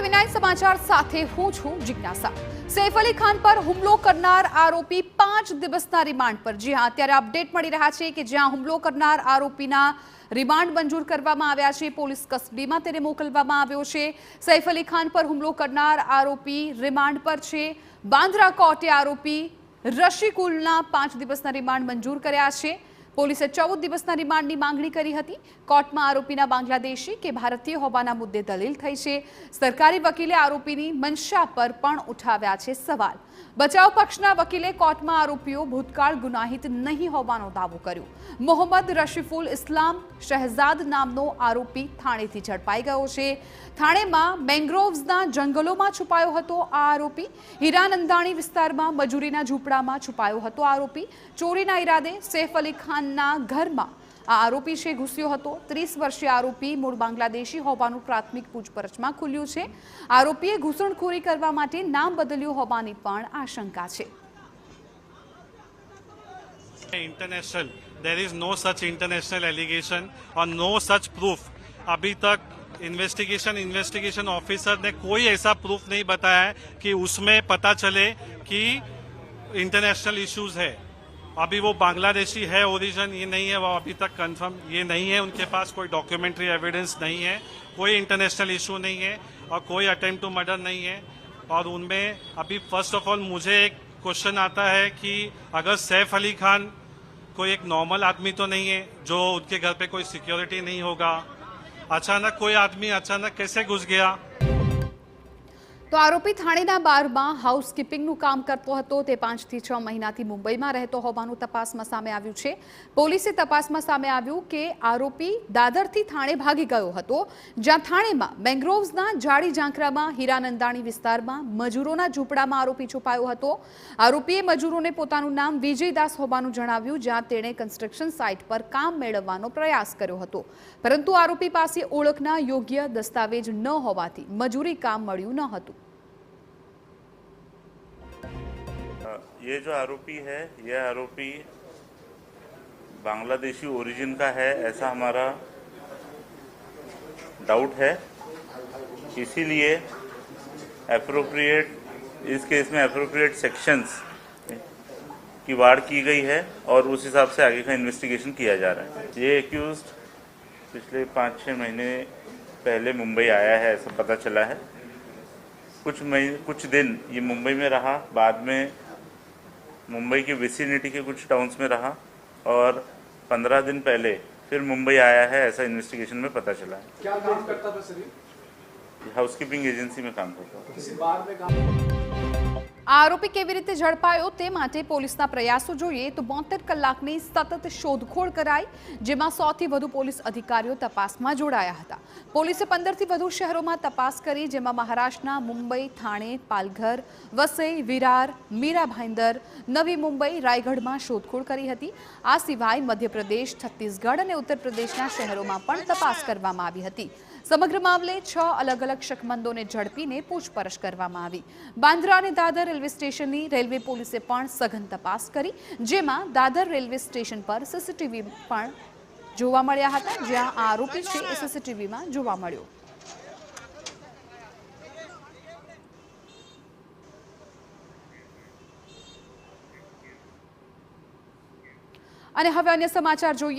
ટીવી9 સમાચાર સાથે હું છું જિજ્ઞાસા। સૈફ અલી ખાન પર હુમલો કરનાર આરોપી 5 દિવસના રિમાન્ડ પર। જી હા, અત્યારે અપડેટ મળી રહ્યા છે કે જ્યાં હુમલો કરનાર આરોપીના રિમાન્ડ મંજૂર કરવામાં આવ્યા છે, પોલીસ કસ્ટડીમાં તેને મોકલવામાં આવ્યો છે। સૈફ અલી ખાન પર હુમલો કરનાર આરોપી રિમાન્ડ પર છે। બાંદ્રા કોર્ટે આરોપી રશિકુલના 5 દિવસના રિમાન્ડ મંજૂર કર્યા છે। પોલીસે 14 દિવસના રિમાન્ડની માંગણી કરી હતી। કોર્ટમાં આરોપીના બાંગ્લાદેશી કે ભારતીય હોવાના મુદ્દે દલીલ થઈ છે। સરકારી વકીલે આરોપીની મંશા પર પણ ઉઠાવ્યા છે સવાલ। બચાવ પક્ષના વકીલે કોર્ટમાં આરોપીઓ ભૂતકાળ ગુનાહિત નહીં હોવાનો દાવો કર્યો। મોહમ્મદ રશીફુલ ઇસ્લામ શહેજાદ નામનો આરોપી થાણેથી ઝડપાઈ ગયો છે। થાણેમાં મેંગ્રોવ્સના જંગલોમાં છુપાયો હતો આ આરોપી। હીરાનંદાણી વિસ્તારમાં મજૂરીના ઝૂંપડામાં છુપાયો હતો આરોપી। ચોરીના ઈરાદે સૈફ અલી ખાનના ઘરમાં આ આરોપી છે ઘૂસ્યો હતો। 30 વર્ષીય આરોપી મૂળ બાંગ્લાદેશી હોવાનું પ્રાથમિક પૂછપરછમાં ખુલ્યું છે। આરોપીએ ઘૂસણખોરી કરવા માટે નામ બદલ્યું હોવાની પણ આશંકા છે। International there is no such international allegation और नो सच प्रूफ। अभी तक इन्वेस्टिगेशन ऑफिसर ने कोई ऐसा प्रूफ नहीं बताया है कि उसमें पता चले कि इंटरनेशनल इश्यूज है। अभी वो बांग्लादेशी है ओरिजिन, ये नहीं है, वो अभी तक कंफर्म ये नहीं है। उनके पास कोई डॉक्यूमेंट्री एविडेंस नहीं है, कोई इंटरनेशनल इशू नहीं है और कोई अटेम्प्ट टू मर्डर नहीं है। और उनमें अभी फर्स्ट ऑफ ऑल मुझे एक क्वेश्चन आता है कि अगर सैफ अली खान कोई एक नॉर्मल आदमी तो नहीं है जो उनके घर पे कोई सिक्योरिटी नहीं होगा, अचानक कोई आदमी अचानक कैसे घुस गया। તો આરોપી થાણેના બારમાં હાઉસકીપિંગનું કામ કરતો હતો। તે 5 થી 6 મહિનાથી મુંબઈમાં રહેતો હોવાનું તપાસમાં સામે આવ્યું છે। પોલીસે તપાસમાં સામે આવ્યું કે આરોપી દાદરથી થાણે ભાગી ગયો હતો, જ્યાં થાણેમાં મેંગ્રોવ્સના જાડી ઝાંખરામાં હીરાનંદાણી વિસ્તારમાં મજૂરોના ઝૂંપડામાં આરોપી છુપાયો હતો। આરોપીએ મજૂરોને પોતાનું નામ વિજયદાસ હોવાનું જણાવ્યું, જ્યાં તેણે કન્સ્ટ્રક્શન સાઇટ પર કામ મેળવવાનો પ્રયાસ કર્યો હતો, પરંતુ આરોપી પાસે ઓળખના યોગ્ય દસ્તાવેજ ન હોવાથી મજૂરી કામ મળ્યું ન હતું। ये जो आरोपी है, यह आरोपी बांग्लादेशी ओरिजिन का है, ऐसा हमारा डाउट है। इसीलिए एप्रोप्रिएट इस केस में एप्रोप्रिएट सेक्शंस की वाड़ की गई है और उस हिसाब से आगे का इन्वेस्टिगेशन किया जा रहा है। ये एक्यूज्ड पिछले 5-6 महीने पहले मुंबई आया है, ऐसा पता चला है। कुछ दिन ये मुंबई में रहा, बाद में मुंबई के विसिनिटी के कुछ टाउन्स में रहा और 15 दिन पहले फिर मुंबई आया है, ऐसा इन्वेस्टिगेशन में पता चला है। क्या काम करता था सर? हाउसकीपिंग एजेंसी में काम करता था। किसी बार में काम? આરોપી કેવી રીતે ઝડપાયો તે માટે પોલીસના પ્રયાસો જોઈએ તો 72 કલાકની સતત શોધખોળ કરાઈ, જેમાં 100થી વધુ પોલીસ અધિકારીઓ તપાસમાં જોડાયા હતા। પોલીસે 15થી વધુ શહેરોમાં તપાસ કરી, જેમાં મહારાષ્ટ્રના મુંબઈ, થાણે, પાલઘર, વસઈ, વિરાર, મીરા ભાઈંદર, નવી મુંબઈ, રાયગઢમાં શોધખોળ કરી હતી। આ સિવાય મધ્યપ્રદેશ, છત્તીસગઢ અને ઉત્તર પ્રદેશના શહેરોમાં પણ તપાસ કરવામાં આવી હતી। સમગ્ર મામલે 6 અલગ અલગ શકમંદોને ઝડપીને પૂછપરછ કરવામાં આવી। બાંદ્રા અને દાદર રેલવે સ્ટેશનની રેલવે પોલીસે પણ સઘન તપાસ કરી, જેમાં દાદર રેલવે સ્ટેશન પર સીસીટીવી પણ જોવા મળ્યા હતા, જ્યાં આરોપી છે એ સીસીટીવીમાં જોવા મળ્યો। અને હવે અન્ય સમાચાર જોઈએ।